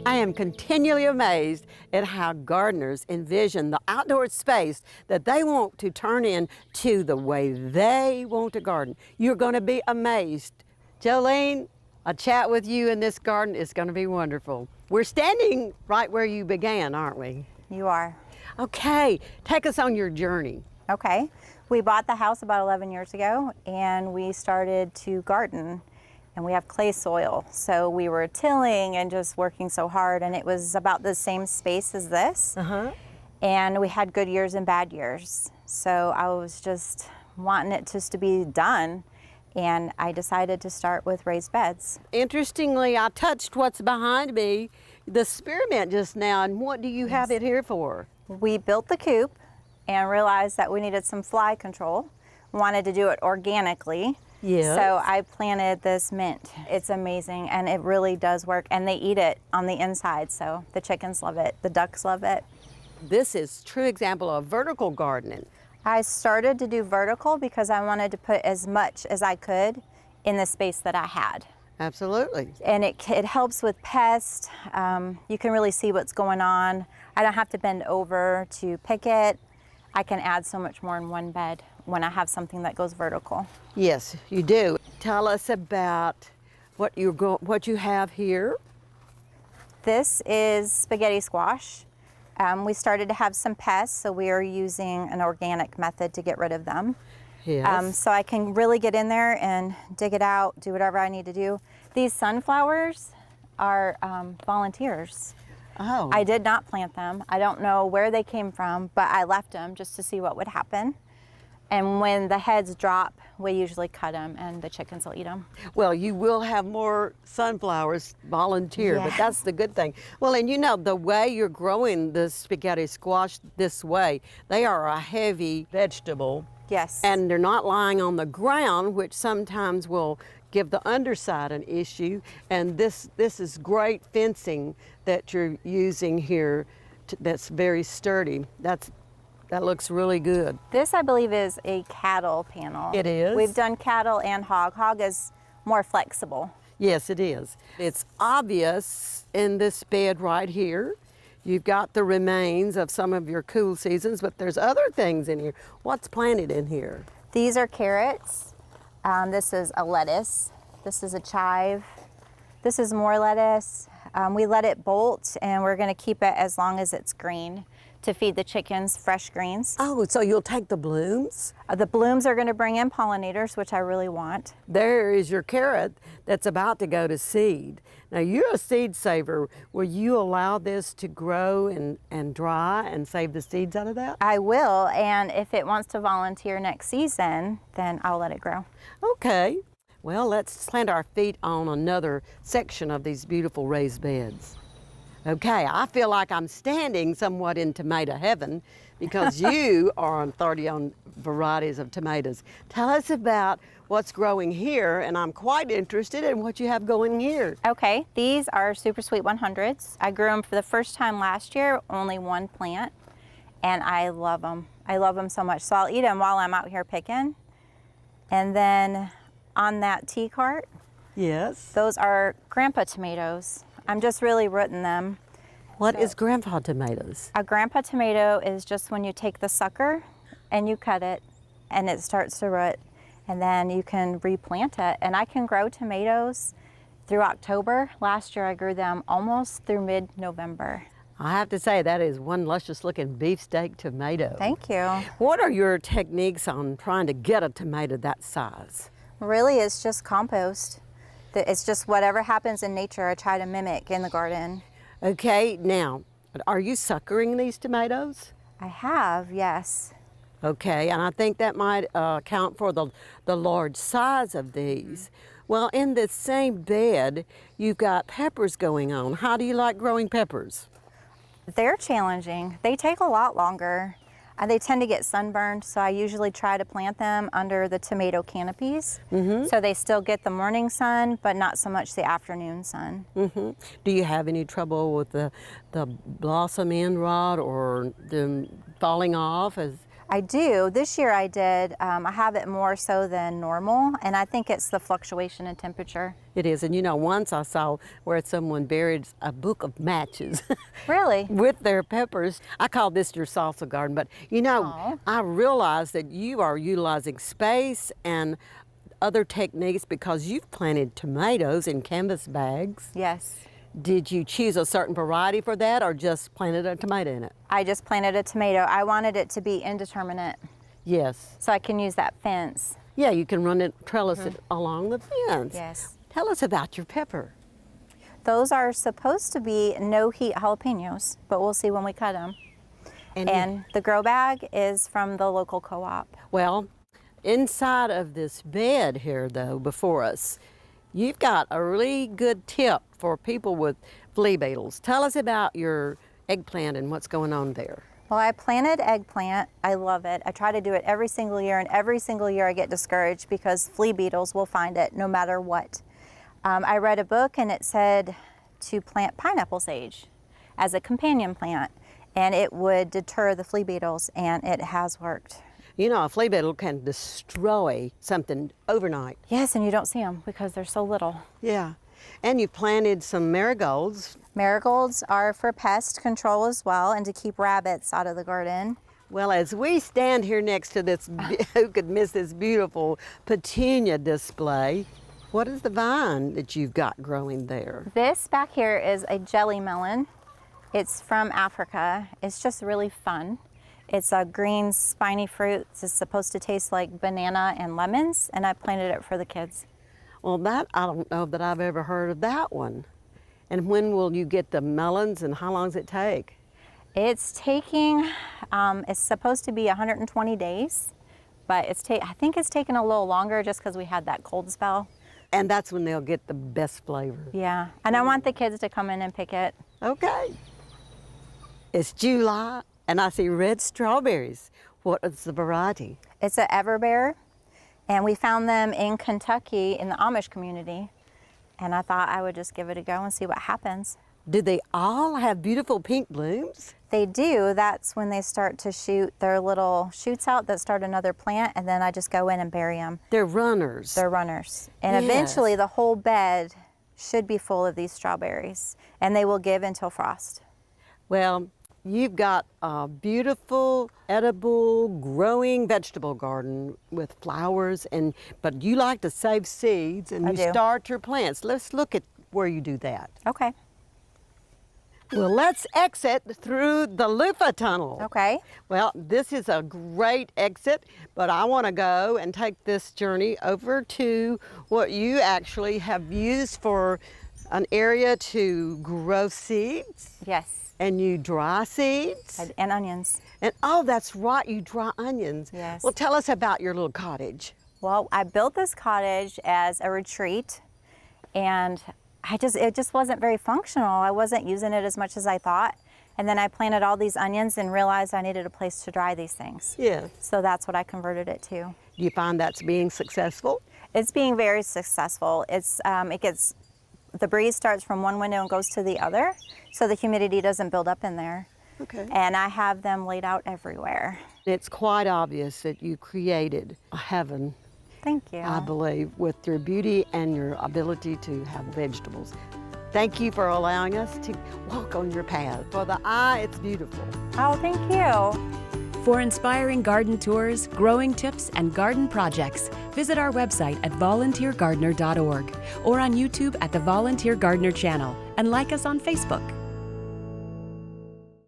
I am continually amazed at how gardeners envision the outdoor space that they want to turn into the way they want to garden. You're going to be amazed. Jolene, a chat with you in this garden is going to be wonderful. We're standing right where you began, aren't we? You are. Okay, take us on your journey. Okay. We bought the house about 11 years ago and we started to garden. And we have clay soil, so we were tilling and just working so hard, and it was about the same space as this. And we had good years and bad years. So I was just wanting it just to be done, and I decided to start with raised beds. Interestingly, I touched what's behind me, the spearmint just now, and what do you have it here for? We built the coop and realized that we needed some fly control. Wanted to do it organically. Yes. So I planted this mint. It's amazing and it really does work, and they eat it on the inside, so the chickens love it, the ducks love it. This is true example of vertical gardening. I started to do vertical because I wanted to put as much as I could in the space that I had. Absolutely. And it helps with pests. You can really see what's going on. I don't have to bend over to pick it. I can add so much more in one bed when I have something that goes vertical. Yes, you do. Tell us about what you have here. This is spaghetti squash. We started to have some pests, so we are using an organic method to get rid of them. Yes. So I can really get in there and dig it out, do whatever I need to do. These sunflowers are volunteers. Oh. I did not plant them. I don't know where they came from, but I left them just to see what would happen. And when the heads drop, we usually cut them and the chickens will eat them. Well, you will have more sunflowers volunteer, but that's the good thing. Well, and you know, the way you're growing the spaghetti squash this way, they are a heavy vegetable. Yes. And they're not lying on the ground, which sometimes will give the underside an issue. And this is great fencing that you're using here that's very sturdy. That looks really good. This, I believe, is a cattle panel. It is? We've done cattle and hog. Hog is more flexible. Yes, it is. It's obvious in this bed right here. You've got the remains of some of your cool seasons, but there's other things in here. What's planted in here? These are carrots. This is a lettuce. This is a chive. This is more lettuce. We let it bolt, and we're going to keep it as long as it's green to feed the chickens fresh greens. Oh, so you'll take the blooms? The blooms are going to bring in pollinators, which I really want. There is your carrot that's about to go to seed. Now, you're a seed saver. Will you allow this to grow and dry and save the seeds out of that? I will, and if it wants to volunteer next season, then I'll let it grow. Okay. Well, let's plant our feet on another section of these beautiful raised beds. Okay, I feel like I'm standing somewhat in tomato heaven because you are on 30 varieties of tomatoes. Tell us about what's growing here, and I'm quite interested in what you have going here. Okay, these are Super Sweet 100s. I grew them for the first time last year, only one plant, and I love them. I love them so much. So I'll eat them while I'm out here picking. And then on that tea cart, yes, those are grandpa tomatoes. I'm just really rooting them. What is grandpa tomatoes? A grandpa tomato is just when you take the sucker and you cut it and it starts to root, and then you can replant it. And I can grow tomatoes through October. Last year I grew them almost through mid-November. I have to say that is one luscious looking beefsteak tomato. Thank you. What are your techniques on trying to get a tomato that size? Really, it's just compost. It's just whatever happens in nature, I try to mimic in the garden. Okay, now, are you suckering these tomatoes? I have, yes. Okay, and I think that might account for the large size of these. Well, in the same bed, you've got peppers going on. How do you like growing peppers? They're challenging. They take a lot longer. They tend to get sunburned, so I usually try to plant them under the tomato canopies. So they still get the morning sun, but not so much the afternoon sun. Do you have any trouble with the blossom end rot or them falling off? I do. This year I did. I have it more so than normal, and I think it's the fluctuation in temperature. It is, and you know, once I saw where someone buried a book of matches Really? with their peppers. I call this your salsa garden, but you know, Aw. I realize that you are utilizing space and other techniques because you've planted tomatoes in canvas bags. Yes. Did you choose a certain variety for that or just planted a tomato in it? I just planted a tomato. I wanted it to be indeterminate Yes. so I can use that fence. Yeah, you can run it, trellis it along the fence. Yes. Tell us about your pepper. Those are supposed to be no-heat jalapenos, but we'll see when we cut them. And the grow bag is from the local co-op. Well, inside of this bed here, though, before us, you've got a really good tip for people with flea beetles. Tell us about your eggplant and what's going on there. Well, I planted eggplant. I love it. I try to do it every single year, and every single year I get discouraged because flea beetles will find it no matter what. I read a book and it said to plant pineapple sage as a companion plant, and it would deter the flea beetles, and it has worked. You know, a flea beetle can destroy something overnight. Yes, and you don't see them because they're so little. Yeah. And you planted some marigolds. Marigolds are for pest control as well, and to keep rabbits out of the garden. Well, as we stand here next to this, who could miss this beautiful petunia display, what is the vine that you've got growing there? This back here is a jelly melon. It's from Africa. It's just really fun. It's a green spiny fruit. It's supposed to taste like banana and lemons, and I planted it for the kids. Well, that, I don't know that I've ever heard of that one. And when will you get the melons and how long does it take? It's taking, it's supposed to be 120 days, but I think it's taken a little longer just because we had that cold spell. And that's when they'll get the best flavor. Yeah, and I want the kids to come in and pick it. Okay. It's July and I see red strawberries. What is the variety? It's an Everbear, and we found them in Kentucky in the Amish community, and I thought I would just give it a go and see what happens. Do they all have beautiful pink blooms? They do. That's when they start to shoot their little shoots out that start another plant, and then I just go in and bury them. They're runners. They're runners. And Yes. eventually the whole bed should be full of these strawberries, and they will give until frost. Well, you've got a beautiful, edible, growing vegetable garden with flowers, but you like to save seeds and I you do. start your plants. Let's look at where you do that. Okay. Well, let's exit through the loofah tunnel. Okay. Well, this is a great exit, but I want to go and take this journey over to what you actually have used for an area to grow seeds. Yes. And you dry seeds. And onions. And oh, that's right, you dry onions. Yes. Well, tell us about your little cottage. Well, I built this cottage as a retreat, and it just wasn't very functional. I wasn't using it as much as I thought. And then I planted all these onions and realized I needed a place to dry these things. Yes. So that's what I converted it to. Do you find that's being successful? It's being very successful. The breeze starts from one window and goes to the other, so the humidity doesn't build up in there. Okay. And I have them laid out everywhere. It's quite obvious that you created a heaven, Thank you. I believe, with your beauty and your ability to have vegetables. Thank you for allowing us to walk on your path. For the eye, it's beautiful. Oh, thank you. For inspiring garden tours, growing tips, and garden projects, visit our website at volunteergardener.org or on YouTube at the Volunteer Gardener channel, and like us on Facebook.